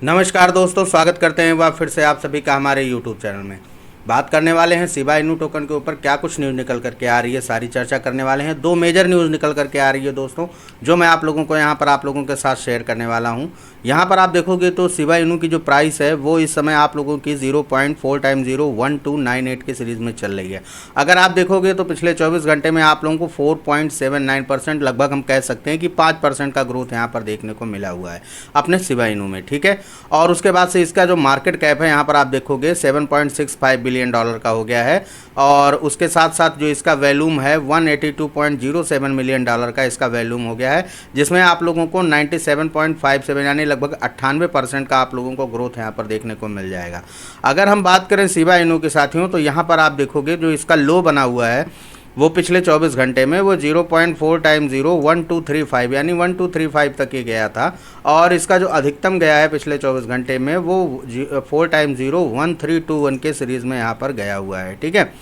नमस्कार दोस्तों, स्वागत करते हैं वह फिर से आप सभी का हमारे यूट्यूब चैनल में। बात करने वाले हैं शिबा इनू टोकन के ऊपर क्या कुछ न्यूज़ निकल करके आ रही है, सारी चर्चा करने वाले हैं। दो मेजर न्यूज़ निकल करके आ रही है दोस्तों, जो मैं आप लोगों को यहाँ पर आप लोगों के साथ शेयर करने वाला हूँ। यहाँ पर आप देखोगे तो शिबा इनू की जो प्राइस है वो इस समय आप लोगों की 0.4 टाइम 01298 की सीरीज़ में चल रही है। अगर आप देखोगे तो पिछले 24 घंटे में आप लोगों को 4.79% लगभग हम कह सकते हैं कि 5% का ग्रोथ यहाँ पर देखने को मिला हुआ है अपने शिबा इनू में, ठीक है। और उसके बाद से इसका जो मार्केट कैप है यहाँ पर आप देखोगे 7.65 बिलियन डॉलर का हो गया है। और उसके साथ साथ जो इसका वैल्यूम है 182.07 मिलियन डॉलर का इसका वैल्यूम हो गया है, जिसमें आप लोगों को 97.57 यानी लगभग 98% का आप लोगों को ग्रोथ यहाँ पर देखने को मिल जाएगा। अगर हम बात करें शिबा इनू के साथियों तो यहाँ पर आप देखोगे जो इसका लो बना हुआ है वो पिछले 24 घंटे में वो 0.4 टाइम 01235 यानी 1235 तक ही गया था। और इसका जो अधिकतम गया है पिछले 24 घंटे में वो 4 टाइम 01321 के सीरीज़ में यहाँ पर गया हुआ है, ठीक है।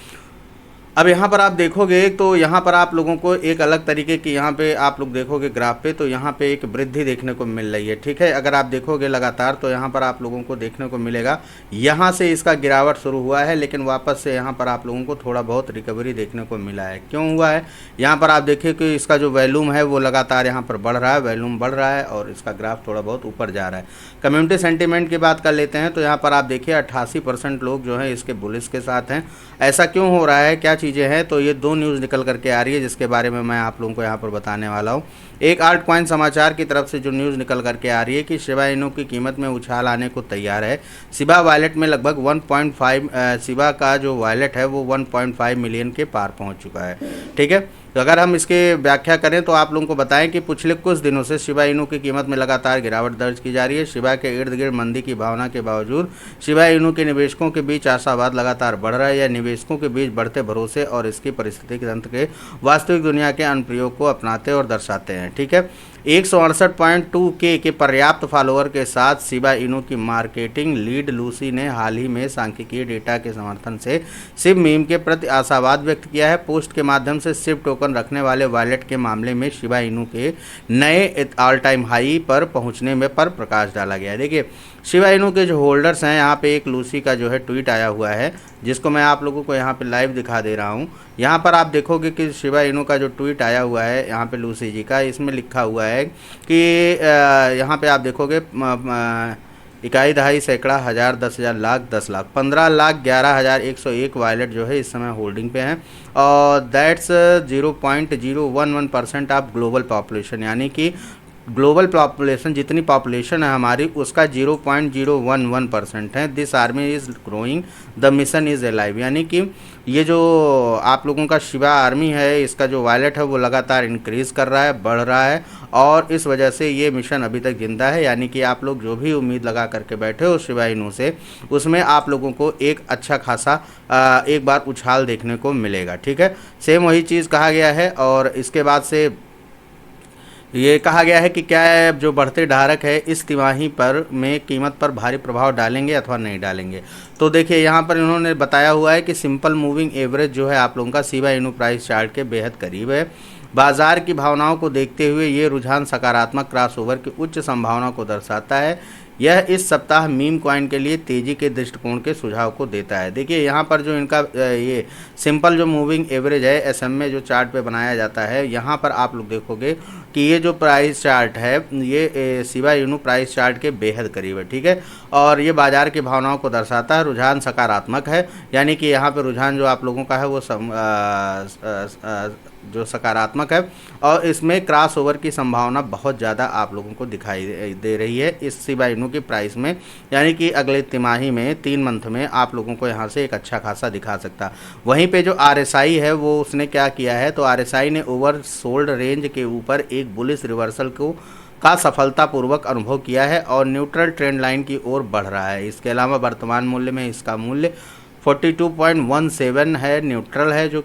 अब यहाँ पर आप देखोगे तो यहाँ पर आप लोगों को एक अलग तरीके की यहाँ पे आप लोग देखोगे ग्राफ पे तो यहाँ पे एक वृद्धि देखने को मिल रही है, ठीक है। अगर आप देखोगे लगातार तो यहाँ पर आप लोगों को देखने को मिलेगा यहाँ से इसका गिरावट शुरू हुआ है, लेकिन वापस से यहाँ पर आप लोगों को थोड़ा बहुत रिकवरी देखने को मिला है। क्यों हुआ है? यहाँ पर आप देखिए कि इसका जो वैल्यूम है वो लगातार यहाँ पर बढ़ रहा है, वैल्यूम बढ़ रहा है और इसका ग्राफ थोड़ा बहुत ऊपर जा रहा है। कम्युनिटी सेंटीमेंट की बात कर लेते हैं तो यहाँ पर आप देखिए 88% लोग जो हैं इसके बुलिश के साथ हैं। ऐसा क्यों हो रहा है, क्या चीज़ें हैं? तो ये दो न्यूज़ निकल करके आ रही है जिसके बारे में मैं आप लोगों को यहाँ पर बताने वाला हूँ। एक आल्ट कॉइन समाचार की तरफ से जो न्यूज़ निकल करके आ रही है कि शिबा इनू की कीमत में उछाल आने को तैयार है। शिबा वॉलेट में लगभग 1.5 शिबा का जो वॉलेट है वो 1.5 मिलियन के पार पहुँच चुका है, ठीक है। तो अगर हम इसके व्याख्या करें तो आप लोगों को बताएं कि पिछले कुछ दिनों से शिबा इनू की कीमत में लगातार गिरावट दर्ज की जा रही है। शिबा के इर्द गिर्द मंदी की भावना के बावजूद शिबा इनू के निवेशकों के बीच आशावाद लगातार बढ़ रहा है। या निवेशकों के बीच बढ़ते भरोसे और इसकी पारिस्थितिकी तंत्र के वास्तविक दुनिया के अनुप्रयोग को अपनाते और दर्शाते हैं, ठीक है। 168.2K के पर्याप्त फॉलोअर के साथ शिबा इनू की मार्केटिंग लीड लूसी ने हाल ही में सांख्यिकीय डेटा के समर्थन से शिब मीम के प्रति आशावाद व्यक्त किया है। पोस्ट के माध्यम से शिब टोकन रखने वाले वॉलेट के मामले में शिबा इनू के नए ऑल टाइम हाई पर पहुंचने में पर प्रकाश डाला गया है। देखिए शिबा इनू के जो होल्डर्स हैं यहाँ पे एक लूसी का जो है ट्वीट आया हुआ है जिसको मैं आप लोगों को यहाँ पे लाइव दिखा दे रहा हूँ। यहाँ पर आप देखोगे कि शिबा इनू का जो ट्वीट आया हुआ है यहाँ पे लूसी जी का, इसमें लिखा हुआ है कि यहाँ पे आप देखोगे इकाई दहाई सैकड़ा हज़ार 10,000 लाख 10 लाख 15,11,101 वॉलेट जो है इस समय होल्डिंग पे हैं। और दैट्स 0.011% ऑफ ग्लोबल पॉपुलेशन, यानी कि ग्लोबल पॉपुलेशन जितनी पॉपुलेशन है हमारी उसका 0.011% है। This army is growing, the mission is alive, यानी कि ये जो आप लोगों का शिबा आर्मी है इसका जो वॉलेट है वो लगातार इंक्रीज़ कर रहा है, बढ़ रहा है और इस वजह से ये मिशन अभी तक जिंदा है। यानी कि आप लोग जो भी उम्मीद लगा करके बैठे हो शिबा इनू से, उसमें आप लोगों को एक अच्छा खासा एक बार उछाल देखने को मिलेगा, ठीक है। सेम वही चीज़ कहा गया है। और इसके बाद से ये कहा गया है कि क्या जो बढ़ते धारक है इस तिमाही पर में कीमत पर भारी प्रभाव डालेंगे अथवा नहीं डालेंगे। तो देखिए यहाँ पर इन्होंने बताया हुआ है कि सिंपल मूविंग एवरेज जो है आप लोगों का शिबा इनू प्राइस चार्ट के बेहद करीब है। बाजार की भावनाओं को देखते हुए ये रुझान सकारात्मक क्रॉसओवर की उच्च संभावना को दर्शाता है। यह इस सप्ताह मीम कॉइन के लिए तेज़ी के दृष्टिकोण के सुझाव को देता है। देखिए यहाँ पर जो इनका ये सिंपल जो मूविंग एवरेज है एसएम में जो चार्ट पे बनाया जाता है, यहाँ पर आप लोग देखोगे कि ये जो प्राइस चार्ट है ये शिबा इनू प्राइस चार्ट के बेहद करीब है, ठीक है। और ये बाजार की भावनाओं को दर्शाता है, रुझान सकारात्मक है, यानी कि यहाँ पर रुझान जो आप लोगों का है वो जो सकारात्मक है और इसमें क्रॉस ओवर की संभावना बहुत ज़्यादा आप लोगों को दिखाई दे रही है इस शिबा इनू की प्राइस में। यानी कि अगले तिमाही में 3 मंथ में आप लोगों को यहाँ से एक अच्छा खासा दिखा सकता। वहीं पे जो आरएसआई है वो उसने क्या किया है, तो आरएसआई ने ओवर सोल्ड रेंज के ऊपर एक बुलिश रिवर्सल का सफलतापूर्वक अनुभव किया है और न्यूट्रल ट्रेंड लाइन की ओर बढ़ रहा है। इसके अलावा वर्तमान मूल्य में इसका मूल्य 42.17 है, न्यूट्रल है जो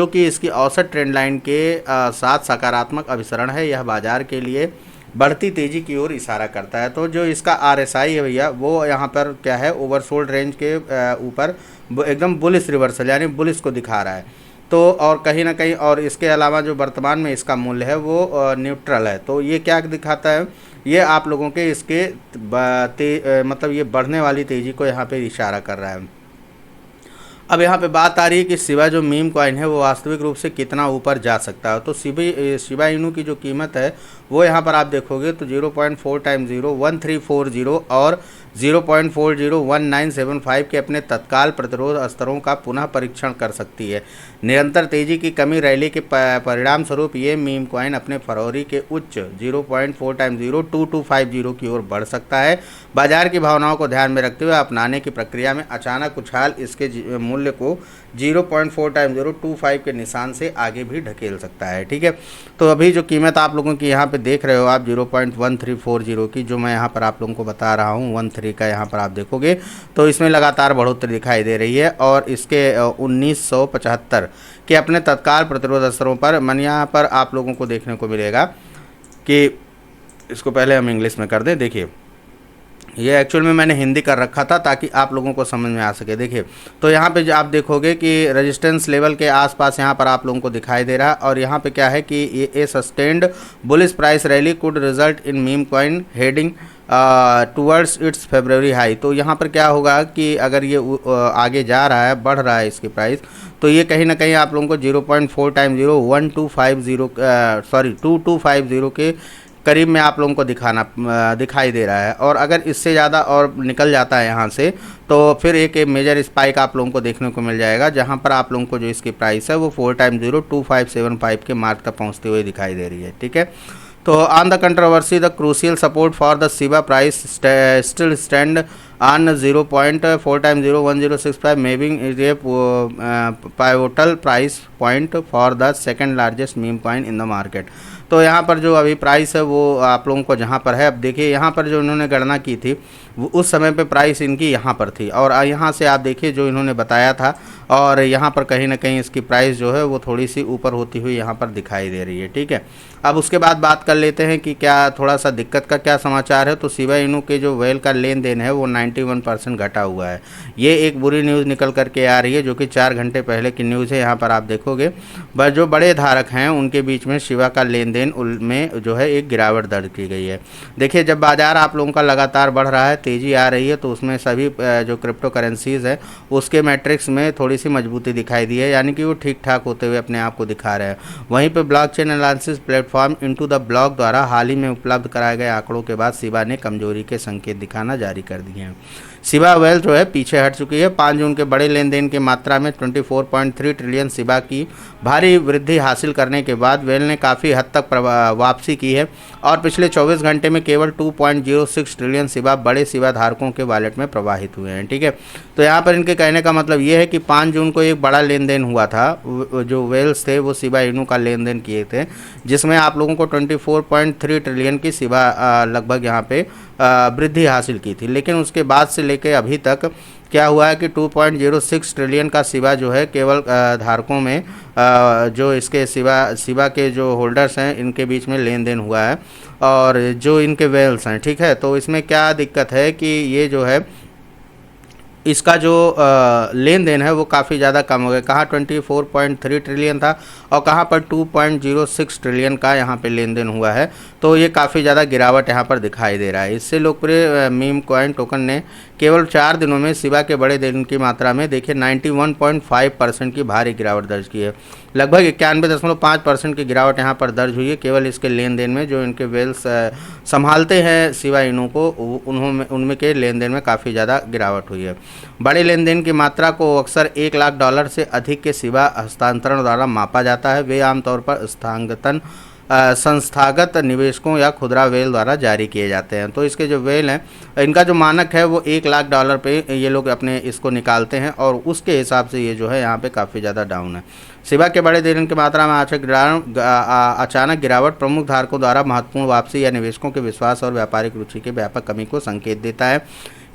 कि इसकी औसत ट्रेंड लाइन के साथ सकारात्मक अभिसरण है। यह बाजार के लिए बढ़ती तेज़ी की ओर इशारा करता है। तो जो इसका आरएसआई है भैया वो यहाँ पर क्या है, ओवरसोल्ड रेंज के ऊपर एकदम बुलिश रिवर्सल यानी बुलिश को दिखा रहा है। तो और कहीं ना कहीं और इसके अलावा जो वर्तमान में इसका मूल्य है वो न्यूट्रल है। तो ये क्या दिखाता है, ये आप लोगों के इसके मतलब ये बढ़ने वाली तेज़ी को यहाँ पे इशारा कर रहा है। अब यहाँ पे बात आ रही है कि शिबा जो मीम कॉइन है वो वास्तविक रूप से कितना ऊपर जा सकता है। तो शिबा इनू की जो कीमत है वो यहाँ पर आप देखोगे तो 0.4 टाइम्स 0 1340 और 0.401975 के अपने तत्काल प्रतिरोध स्तरों का पुनः परीक्षण कर सकती है। निरंतर तेजी की कमी रैली के परिणाम स्वरूप ये मीम कॉइन अपने फरवरी के उच्च 0.4 टाइम्स 0 2250 की ओर बढ़ सकता है। बाजार की भावनाओं को ध्यान में रखते हुए अपनाने की प्रक्रिया में अचानक उछाल इसके मूल्य को 0.4 टाइम्स 025 के निशान से आगे भी ढकेल सकता है। ठीक है, तो अभी जो कीमत आप लोगों की यहाँ पे देख रहे हो आप 0.1340 की, जो मैं यहाँ पर आप लोगों को बता रहा हूँ 13 का, यहाँ पर आप देखोगे तो इसमें लगातार बढ़ोतरी दिखाई दे रही है और इसके 1975 के अपने तत्काल प्रतिरोध स्तरों पर मन यहाँ पर आप लोगों को देखने को मिलेगा कि इसको पहले हम इंग्लिश में कर दें। देखिए, ये एक्चुअल में मैंने हिंदी कर रखा था ताकि आप लोगों को समझ में आ सके। देखिए, तो यहाँ पे आप देखोगे कि रेजिस्टेंस लेवल के आसपास यहाँ पर आप लोगों को दिखाई दे रहा है और यहाँ पे क्या है कि ये sustained bullish price rally could result in meme coin heading towards its February high. तो यहाँ पर क्या होगा कि अगर ये आगे जा रहा है, बढ़ रहा है इसकी प्राइस, तो ये कहीं ना कहीं आप लोगों को 0.4 टाइम्स 0 2250 के करीब में आप लोगों को दिखाई दे रहा है। और अगर इससे ज़्यादा और निकल जाता है यहाँ से तो फिर एक मेजर स्पाइक आप लोगों को देखने को मिल जाएगा, जहाँ पर आप लोगों को जो इसकी प्राइस है वो 4 टाइम्स 0 2575 के मार्क तक पहुँचते हुए दिखाई दे रही है। ठीक है, तो on the controversy the crucial support for the Shiba price still stand on 0.4 times 0 1065 maybe is a pivotal price point for the second largest meme coin in the market. तो यहाँ पर जो अभी प्राइस है वो आप लोगों को जहाँ पर है, अब देखिए यहाँ पर जो इन्होंने गणना की थी वो उस समय पे प्राइस इनकी यहाँ पर थी और यहाँ से आप देखिए जो इन्होंने बताया था और यहाँ पर कहीं ना कहीं इसकी प्राइस जो है वो थोड़ी सी ऊपर होती हुई यहाँ पर दिखाई दे रही है। ठीक है, अब उसके बाद बात कर लेते हैं कि क्या थोड़ा सा दिक्कत का क्या समाचार है। तो शिबा इनू के जो वेल का लेन देन है वो 91% घटा हुआ है। ये एक बुरी न्यूज़ निकल करके आ रही है जो कि 4 घंटे पहले की न्यूज़ है। यहाँ पर आप देखोगे बस जो बड़े धारक हैं उनके बीच में शिबा का लेन देन में जो है एक गिरावट दर्ज की गई है। देखिए, जब बाजार आप लोगों का लगातार बढ़ रहा है, तेज़ी आ रही है, तो उसमें सभी जो क्रिप्टो करेंसीज़ है उसके मैट्रिक्स में थोड़ी सी मजबूती दिखाई दी है, यानी कि वो ठीक ठाक होते हुए अपने आप को दिखा रहे हैं। वहीं पर blockchain analysis platform into the block द्वारा हाल ही में उपलब्ध कराए गए आंकड़ों के बाद शिबा ने कमजोरी के संकेत दिखाना जारी कर दिए हैं। शिबा वेल जो है पीछे हट चुकी है। 5 जून के बड़े लेन देन की मात्रा में 24.3 ट्रिलियन शिबा की भारी वृद्धि हासिल करने के बाद वेल ने काफ़ी हद तक वापसी की है और पिछले 24 घंटे में केवल 2.06 ट्रिलियन शिबा बड़े शिबा धारकों के वॉलेट में प्रवाहित हुए हैं। ठीक है, तो यहाँ पर इनके कहने का मतलब ये है कि 5 जून को एक बड़ा लेन देन हुआ था, जो वेल्स थे वो शिबा इनू का लेन देन किए थे, जिसमें आप लोगों को 24.3 ट्रिलियन की शिबा लगभग यहाँ पे वृद्धि हासिल की थी। लेकिन उसके बाद से लेकर अभी तक क्या हुआ है कि 2.06 ट्रिलियन का शिबा जो है केवल धारकों में जो इसके शिबा के जो होल्डर्स हैं इनके बीच में लेन देन हुआ है और जो इनके वेल्स हैं। ठीक है, तो इसमें क्या दिक्कत है कि ये जो है इसका जो लेन देन है वो काफ़ी ज़्यादा कम हो गया। कहाँ 24.3 ट्रिलियन था और कहाँ पर 2.06 ट्रिलियन का यहाँ पे लेन देन हुआ है। तो ये काफ़ी ज़्यादा गिरावट यहाँ पर दिखाई दे रहा है। इससे लोकप्रिय मीम कॉइन टोकन ने केवल 4 दिनों में शिबा के बड़े दिन की मात्रा में देखिए 91.5% की भारी गिरावट दर्ज की है। लगभग 91.5% की गिरावट यहाँ पर दर्ज हुई है केवल इसके लेन देन में। जो इनके वेल्स संभालते हैं शिबा इनू को, उनमें के लेन देन में काफ़ी ज़्यादा गिरावट हुई है। बड़े लेन देन की मात्रा को अक्सर $1 लाख से अधिक के शिबा हस्तांतरण द्वारा मापा जाता है। वे आमतौर पर संस्थागत निवेशकों या खुदरा वेल द्वारा जारी किए जाते हैं। तो इसके जो वेल हैं इनका जो मानक है वो $1 लाख पे ये लोग अपने इसको निकालते हैं और उसके हिसाब से ये जो है यहाँ पे काफ़ी ज़्यादा डाउन है। शिबा के बड़े लेन की मात्रा में अचानक गिरावट प्रमुख धारकों द्वारा महत्वपूर्ण वापसी या निवेशकों के विश्वास और व्यापारिक रुचि के व्यापक कमी को संकेत देता है।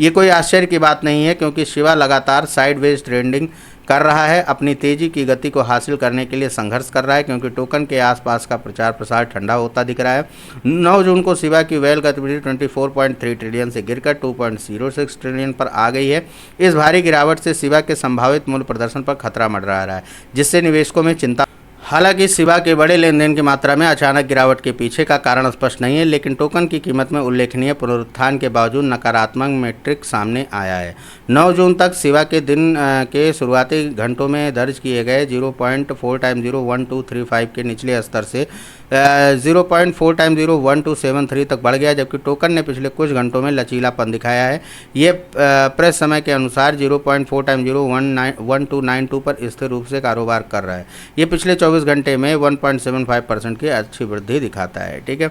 ये कोई आश्चर्य की बात नहीं है क्योंकि शिबा लगातार साइडवेज ट्रेंडिंग कर रहा है, अपनी तेज़ी की गति को हासिल करने के लिए संघर्ष कर रहा है क्योंकि टोकन के आसपास का प्रचार प्रसार ठंडा होता दिख रहा है। 9 जून को शिबा की वेल गतिविधि 24.3 ट्रिलियन से गिरकर 2.06 ट्रिलियन पर आ गई है। इस भारी गिरावट से शिबा के संभावित मूल्य प्रदर्शन पर खतरा मंडरा रहा है, जिससे निवेशकों में चिंता हालांकि सिबा के बड़े लेनदेन की मात्रा में अचानक गिरावट के पीछे का कारण स्पष्ट नहीं है, लेकिन टोकन की कीमत में उल्लेखनीय पुनरुत्थान के बावजूद नकारात्मक मैट्रिक सामने आया है। 9 जून तक सिबा के दिन के शुरुआती घंटों में दर्ज किए गए 0.4 टाइम 01235 के निचले स्तर से 0.4 टाइम 01273 तक बढ़ गया, जबकि टोकन ने पिछले कुछ घंटों में लचीलापन दिखाया है। ये प्रेस समय के अनुसार 0.4 टाइम 01292 पर स्थिर रूप से कारोबार कर रहा है। ये पिछले 24 घंटे में 1.75% की अच्छी वृद्धि दिखाता है। ठीक है,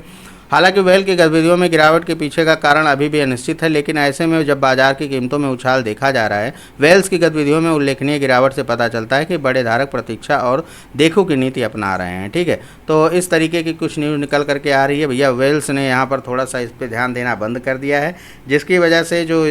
हालांकि वेल की गतिविधियों में गिरावट के पीछे का कारण अभी भी अनिश्चित है, लेकिन ऐसे में जब बाजार की कीमतों में उछाल देखा जा रहा है, वेल्स की गतिविधियों में उल्लेखनीय गिरावट से पता चलता है कि बड़े धारक प्रतीक्षा और देखो की नीति अपना रहे हैं। ठीक है, तो इस तरीके की कुछ न्यूज़ निकल करके आ रही है। भैया वेल्स ने यहाँ पर थोड़ा सा इस पर ध्यान देना बंद कर दिया है, जिसकी वजह से जो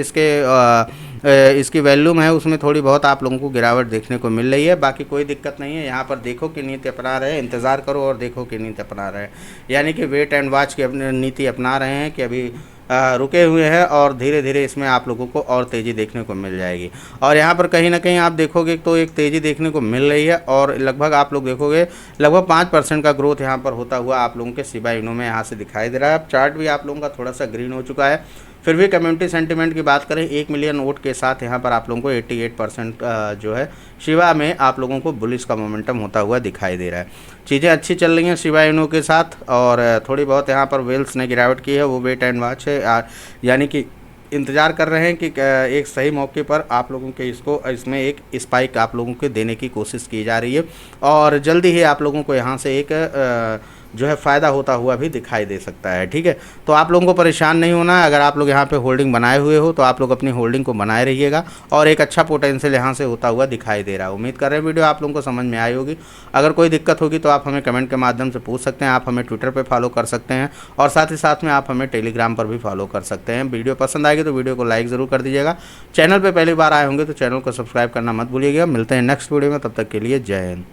इसकी वैल्यूम है उसमें थोड़ी बहुत आप लोगों को गिरावट देखने को मिल रही है। बाकी कोई दिक्कत नहीं है, यहाँ पर देखो की नीति अपना रहे, इंतज़ार करो और देखो की नीति अपना रहे, यानी कि वेट एंड वॉच की अपनी नीति अपना रहे हैं कि अभी रुके हुए हैं और धीरे धीरे इसमें आप लोगों को और तेज़ी देखने को मिल जाएगी। और यहाँ पर कहीं ना कहीं आप देखोगे तो एक तेज़ी देखने को मिल रही है और लगभग आप लोग देखोगे लगभग 5% का ग्रोथ यहाँ पर होता हुआ आप लोगों के शिबा इनू में यहाँ से दिखाई दे रहा है। अब चार्ट भी आप लोगों का थोड़ा सा ग्रीन हो चुका है, फिर भी कम्युनिटी सेंटीमेंट की बात करें 1 मिलियन वोट के साथ यहाँ पर आप लोगों को 88% जो है शिबा में आप लोगों को बुलिश का मोमेंटम होता हुआ दिखाई दे रहा है। चीज़ें अच्छी चल रही हैं शिबा इनू के साथ, और थोड़ी बहुत यहाँ पर वेल्स ने गिरावट की है, वो वेट एंड वॉच है, यानी कि इंतज़ार कर रहे हैं कि एक सही मौके पर आप लोगों के इसमें एक स्पाइक आप लोगों के देने की कोशिश की जा रही है, और जल्दी ही आप लोगों को यहाँ से एक जो है फ़ायदा होता हुआ भी दिखाई दे सकता है। ठीक है, तो आप लोगों को परेशान नहीं होना है। अगर आप लोग यहाँ पे होल्डिंग बनाए हुए हो तो आप लोग अपनी होल्डिंग को बनाए रहिएगा, और एक अच्छा पोटेंशियल यहाँ से होता हुआ दिखाई दे रहा है। उम्मीद कर रहे हैं वीडियो आप लोगों को समझ में आई होगी। अगर कोई दिक्कत होगी तो आप हमें कमेंट के माध्यम से पूछ सकते हैं, आप हमें ट्विटर पर फॉलो कर सकते हैं, और साथ ही साथ में आप हमें टेलीग्राम पर भी फॉलो कर सकते हैं। वीडियो पसंद आएगी तो वीडियो को लाइक ज़रूर कर दीजिएगा। चैनल पर पहली बार आए होंगे तो चैनल को सब्सक्राइब करना मत भूलिएगा। मिलते हैं नेक्स्ट वीडियो में, तब तक के लिए जय हिंद।